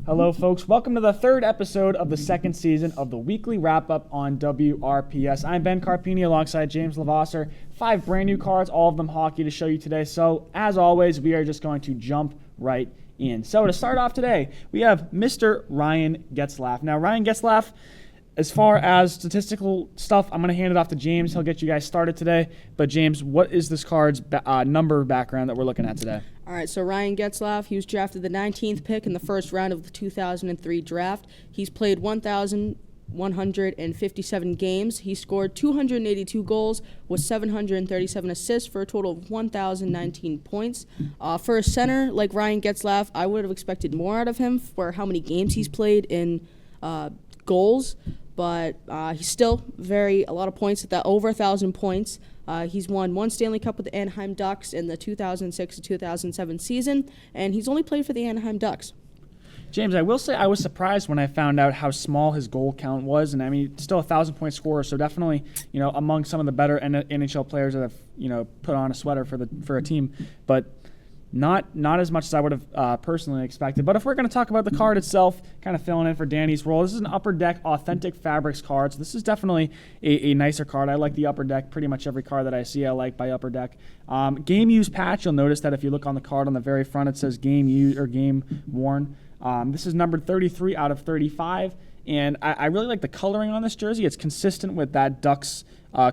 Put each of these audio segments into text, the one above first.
Hello, folks. Welcome to the third episode of the second season of the weekly wrap-up on WRPS. I'm Ben Carpini alongside James LEVASSEUR. 5 brand new cards, all of them hockey, to show you today. So, as always, we are just going to jump right in. So, to start off today, we have Mr. Ryan Getzlaf. Now, Ryan Getzlaf, as far as statistical stuff, I'm going to hand it off to James. He'll get you guys started today. But, James, what is this card's number background that we're looking at today? All right, so Ryan Getzlaf, he was drafted the 19th pick in the first round of the 2003 draft. He's played 1,157 games. He scored 282 goals with 737 assists for a total of 1,019 points. For a center like Ryan Getzlaf, I would have expected more out of him for how many games he's played in goals, but he's still a lot of points at that, over 1,000 points. He's won 1 Stanley Cup with the Anaheim Ducks in the 2006 to 2007 season, and he's only played for the Anaheim Ducks. James, I will say I was surprised when I found out how small his goal count was, and I mean, still a 1,000-point scorer, so definitely, among some of the better NHL players that have, put on a sweater for a team, but not as much as I would have personally expected. But if we're going to talk about the card itself, kind of filling in for Danny's role, this is an Upper Deck Authentic Fabrics card, so this is definitely a nicer card. I like the Upper Deck. Pretty much every card that I see I like by Upper Deck. Game Used patch, you'll notice that if you look on the card on the very front, it says Game Used or Game Worn. This is numbered 33 out of 35, and I really like the coloring on this jersey. It's consistent with that Ducks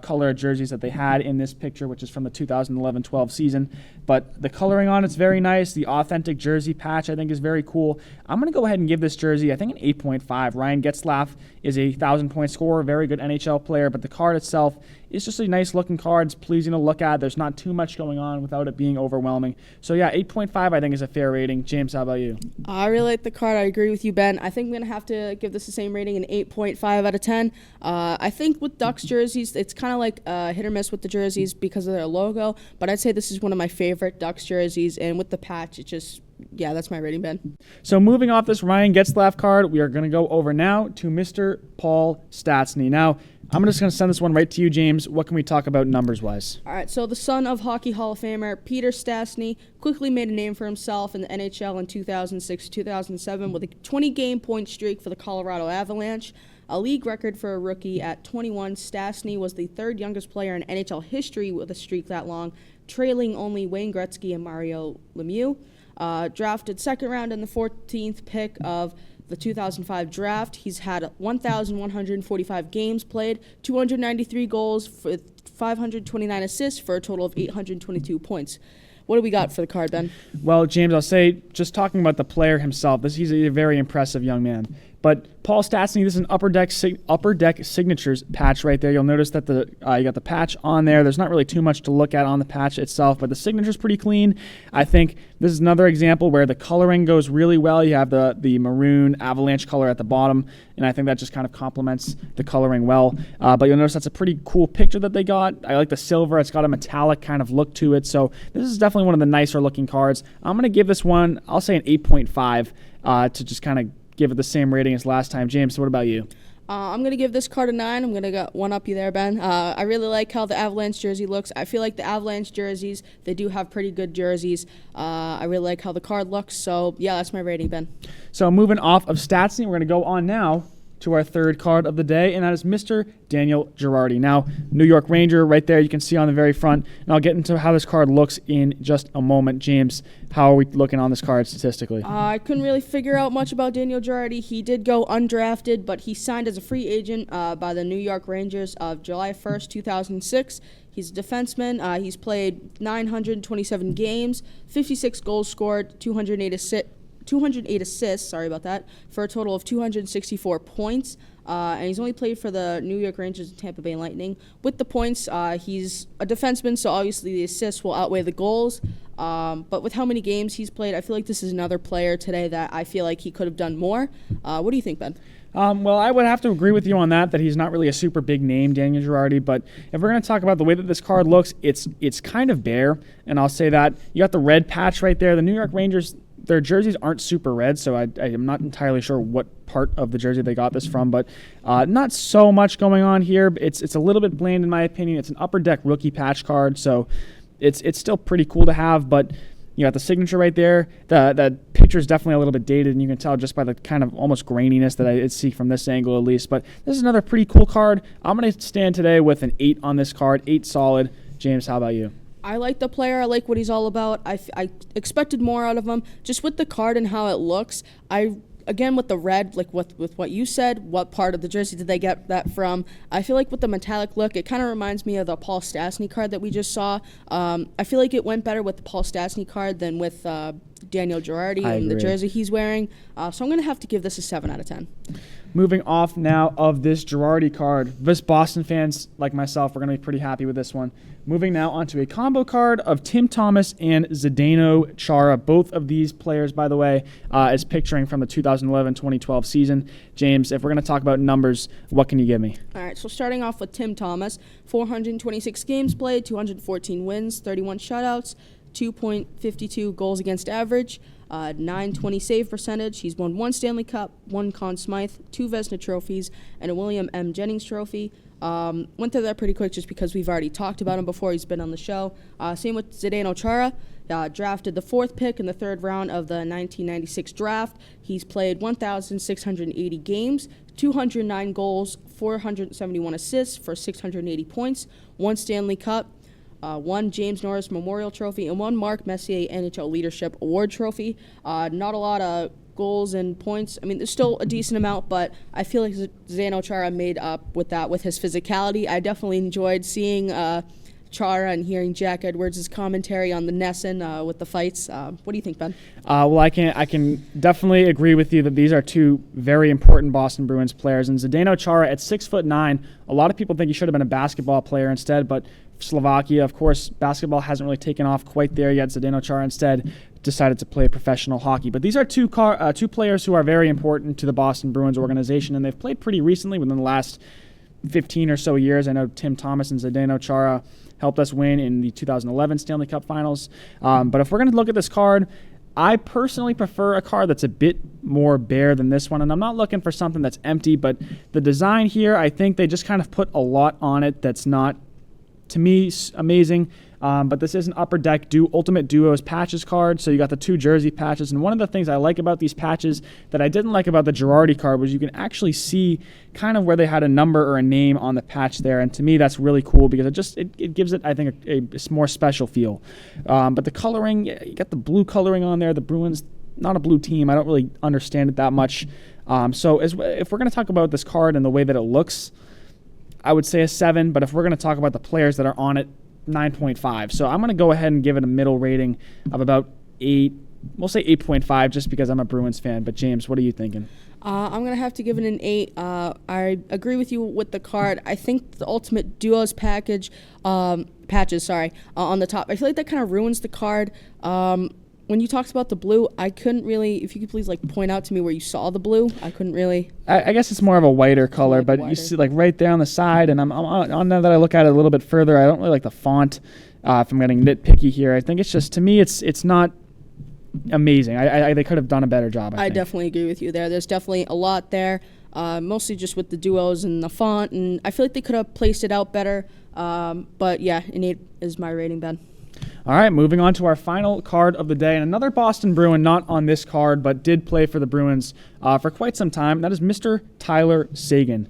color jerseys that they had in this picture, which is from the 2011-12 season. But the coloring on it's very nice. The authentic jersey patch I think is very cool. I'm going to go ahead and give this jersey, I think, an 8.5. Ryan Getzlaf is a 1,000-point scorer, very good NHL player, but the card itself is just a nice-looking card. It's pleasing to look at. There's not too much going on without it being overwhelming. So, yeah, 8.5 I think is a fair rating. James, how about you? I really like the card. I agree with you, Ben. I think I'm going to have to give this the same rating, an 8.5 out of 10. I think with Ducks jerseys, it's kind of like hit or miss with the jerseys because of their logo, but I'd say this is one of my favorite Ducks jerseys, and with the patch, it just, yeah, that's my rating, Ben. So moving off this Ryan Getzlaf card, we are going to go over now to Mr. Paul Stastny. Now, I'm just going to send this one right to you, James. What can we talk about numbers-wise? All right, so the son of Hockey Hall of Famer Peter Stastny quickly made a name for himself in the NHL in 2006-2007 with a 20-game point streak for the Colorado Avalanche. A league record for a rookie at 21, Stastny was the third youngest player in NHL history with a streak that long, trailing only Wayne Gretzky and Mario Lemieux. Drafted second round in the 14th pick of the 2005 draft. He's had 1,145 games played, 293 goals, for 529 assists for a total of 822 points. What do we got for the card, Ben? Well, James, I'll say, just talking about the player himself, he's a very impressive young man. But Paul Stastny, this is an Upper Deck Signatures patch right there. You'll notice that you got the patch on there. There's not really too much to look at on the patch itself, but the signature's pretty clean. I think this is another example where the coloring goes really well. You have the maroon Avalanche color at the bottom, and I think that just kind of complements the coloring well. But you'll notice that's a pretty cool picture that they got. I like the silver. It's got a metallic kind of look to it. So this is definitely one of the nicer looking cards. I'm going to give this one, I'll say an 8.5 to just kind of give it the same rating as last time. James, what about you? I'm going to give this card a 9. I'm going to go one up you there, Ben. I really like how the Avalanche jersey looks. I feel like the Avalanche jerseys, they do have pretty good jerseys. I really like how the card looks. So, yeah, that's my rating, Ben. So moving off of Stastny, we're going to go on now to our third card of the day, and that is Mr. Daniel Girardi. Now, New York Ranger right there, you can see on the very front, and I'll get into how this card looks in just a moment. James, how are we looking on this card statistically? I couldn't really figure out much about Daniel Girardi. He did go undrafted, but he signed as a free agent by the New York Rangers of July 1st, 2006. He's a defenseman. He's played 927 games, 56 goals scored, 208 assists, for a total of 264 points. And he's only played for the New York Rangers and Tampa Bay Lightning. With the points, he's a defenseman, so obviously the assists will outweigh the goals. But with how many games he's played, I feel like this is another player today that I feel like he could have done more. What do you think, Ben? Well, I would have to agree with you on that he's not really a super big name, Daniel Girardi. But if we're going to talk about the way that this card looks, it's kind of bare. And I'll say that you got the red patch right there. The New York Rangers, their jerseys aren't super red, so I am not entirely sure what part of the jersey they got this from, but not so much going on here. It's a little bit bland in my opinion. It's an Upper Deck rookie patch card, so it's still pretty cool to have, but You got the signature right there. The picture is definitely a little bit dated, and you can tell just by the kind of almost graininess that I see from this angle at least. But this is another pretty cool card. I'm going to stand today with an 8 on this card, 8 solid. James, how about you? I like the player. I like what he's all about. I expected more out of him. Just with the card and how it looks, again, with the red, like with what you said, what part of the jersey did they get that from? I feel like with the metallic look, it kind of reminds me of the Paul Stastny card that we just saw. I feel like it went better with the Paul Stastny card than with Daniel Girardi and the jersey he's wearing. So I'm going to have to give this a 7 out of 10. Moving off now of this Girardi card, this Boston fans like myself are going to be pretty happy with this one. Moving now onto a combo card of Tim Thomas and Zdeno Chara. Both of these players, by the way, is picturing from the 2011-2012 season. James, if we're going to talk about numbers, what can you give me? All right, so starting off with Tim Thomas, 426 games played, 214 wins, 31 shutouts, 2.52 goals against average, 920 save percentage. He's won 1 Stanley Cup, 1 Conn Smythe, 2 Vezina trophies, and a William M. Jennings trophy. Went through that pretty quick just because we've already talked about him before. He's been on the show. Same with Zdeno Chara. Drafted the 4th pick in the 3rd round of the 1996 draft. He's played 1,680 games, 209 goals, 471 assists for 680 points, 1 Stanley Cup, 1 James Norris Memorial Trophy, and 1 Mark Messier NHL Leadership Award Trophy. Not a lot of goals and points. I mean, there's still a decent amount, but I feel like Zdeno Chara made up with that with his physicality. I definitely enjoyed seeing Chara and hearing Jack Edwards' commentary on the Nesson with the fights. What do you think, Ben? Well, I can definitely agree with you that these are 2 very important Boston Bruins players. And Zdeno Chara at 6'9", a lot of people think he should have been a basketball player instead, but Slovakia, of course, basketball hasn't really taken off quite there yet. Zdeno Chara instead decided to play professional hockey. But these are two players who are very important to the Boston Bruins organization, and they've played pretty recently within the last 15 or so years. I know Tim Thomas and Zdeno Chara helped us win in the 2011 Stanley Cup Finals. But if we're going to look at this card, I personally prefer a card that's a bit more bare than this one, and I'm not looking for something that's empty, but the design here, I think they just kind of put a lot on it that's not, to me, amazing. But this is an Upper Deck Ultimate Duos patches card, so you got the 2 jersey patches. And one of the things I like about these patches that I didn't like about the Girardi card was you can actually see kind of where they had a number or a name on the patch there. And to me, that's really cool because it gives it, I think, a more special feel. But the coloring, you got the blue coloring on there. The Bruins, not a blue team. I don't really understand it that much. So if we're going to talk about this card and the way that it looks, I would say a 7. But if we're going to talk about the players that are on it, 9.5. So I'm going to go ahead and give it a middle rating of about 8. We'll say 8.5 just because I'm a Bruins fan. But James, what are you thinking? I'm going to have to give it an 8. I agree with you with the card. I think the Ultimate Duos patches, on the top, I feel like that kind of ruins the card. When you talked about the blue, I couldn't really, if you could please point out to me where you saw the blue. I couldn't really. I guess it's more of a whiter color, but you see right there on the side, and I'm on now that I look at it a little bit further, I don't really like the font. If I'm getting nitpicky here, I think it's just, to me, it's not amazing. They could have done a better job, I think. Definitely agree with you there. There's definitely a lot there, mostly just with the duos and the font, and I feel like they could have placed it out better. But yeah, an 8 is my rating, Ben. All right, moving on to our final card of the day, and another Boston Bruin, not on this card, but did play for the Bruins for quite some time. That is Mr. Tyler Seguin.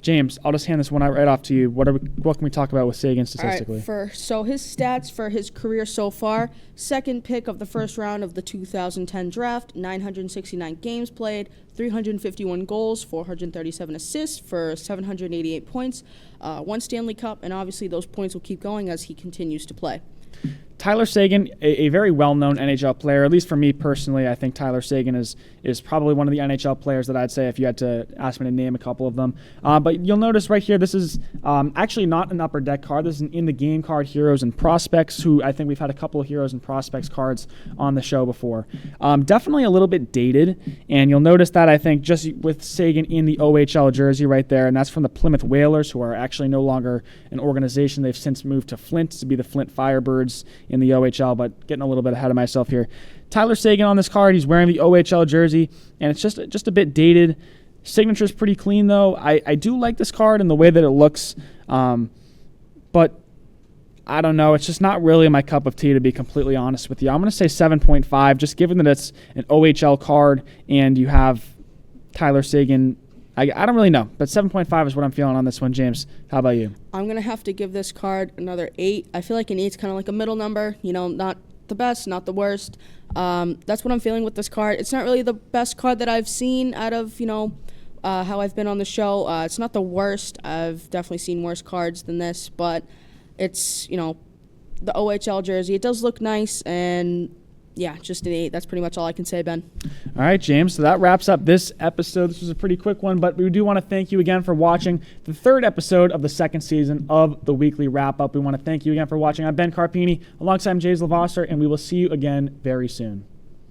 James, I'll just hand this one right off to you. What can we talk about with Seguin statistically? All right, so his stats for his career so far: 2nd pick of the 1st round of the 2010 draft, 969 games played, 351 goals, 437 assists for 788 points, 1 Stanley Cup, and obviously those points will keep going as he continues to play. Tyler Seguin, a very well-known NHL player, at least for me personally. I think Tyler Seguin is probably one of the NHL players that I'd say if you had to ask me to name a couple of them. But you'll notice right here, this is actually not an Upper Deck card. This is an in-the-game card, Heroes and Prospects, who I think we've had a couple of Heroes and Prospects cards on the show before. Definitely a little bit dated, and you'll notice that, I think, just with Seguin in the OHL jersey right there, and that's from the Plymouth Whalers, who are actually no longer an organization. They've since moved to Flint to be the Flint Firebirds in the OHL, but getting a little bit ahead of myself here. Tyler Seguin on this card, he's wearing the OHL jersey, and it's just a bit dated. Signature's pretty clean, though. I do like this card and the way that it looks, but I don't know. It's just not really my cup of tea, to be completely honest with you. I'm going to say 7.5, just given that it's an OHL card and you have Tyler Seguin. I don't really know, but 7.5 is what I'm feeling on this one. James, how about you? I'm going to have to give this card another 8. I feel like an 8's kind of like a middle number, not the best, not the worst. That's what I'm feeling with this card. It's not really the best card that I've seen out of, how I've been on the show. It's not the worst. I've definitely seen worse cards than this, but it's, the OHL jersey. It does look nice, and yeah, just an 8. That's pretty much all I can say, Ben. All right, James. So that wraps up this episode. This was a pretty quick one, but we do want to thank you again for watching the 3rd episode of the 2nd season of the Weekly Wrap-Up. We want to thank you again for watching. I'm Ben Carpini alongside James LeVasseur, and we will see you again very soon.